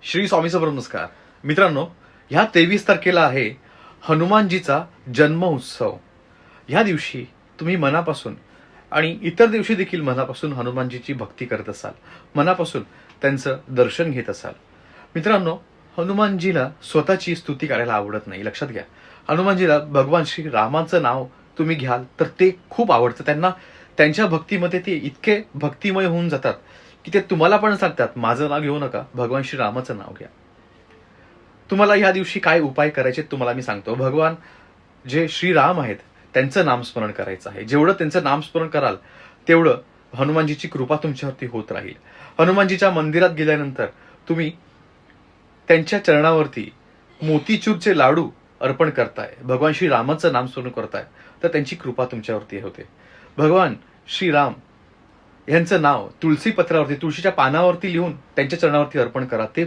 श्री स्वामी समर्थ. नमस्कार मित्रांनो, ह्या 23 तारखेला आहे हनुमानजीचा जन्म उत्सव. ह्या दिवशी तुम्ही मनापासून आणि इतर दिवशी देखील मनापासून हनुमानजीची भक्ती करत असाल, मनापासून त्यांचं दर्शन घेत असाल. मित्रांनो, हनुमानजीला स्वतःची स्तुती करायला आवडत नाही, लक्षात घ्या. हनुमानजीला भगवान श्री रामाचं नाव तुम्ही घ्याल तर ते खूप आवडतं त्यांना. त्यांच्या भक्तीमध्ये ते इतके भक्तिमय होऊन जातात की ते तुम्हाला पण सांगतात, माझं नाव घेऊ नका, भगवान श्री रामाचं नाव घ्या. तुम्हाला ह्या दिवशी काय उपाय करायचे तुम्हाला मी सांगतो. भगवान जे श्रीराम आहेत त्यांचं नामस्मरण करायचं आहे. जेवढं त्यांचं नामस्मरण कराल तेवढं हनुमानजीची कृपा तुमच्यावरती होत राहील. हनुमानजीच्या मंदिरात गेल्यानंतर तुम्ही त्यांच्या चरणावरती मोतीचूरचे लाडू अर्पण करताय, भगवान श्री रामाचं नामस्मरण करताय, तर त्यांची कृपा तुमच्यावरती होते. भगवान श्रीराम यांचं नाव तुळशी पत्रावरती, तुळशीच्या पानावरती लिहून त्यांच्या चरणावरती अर्पण करा. ते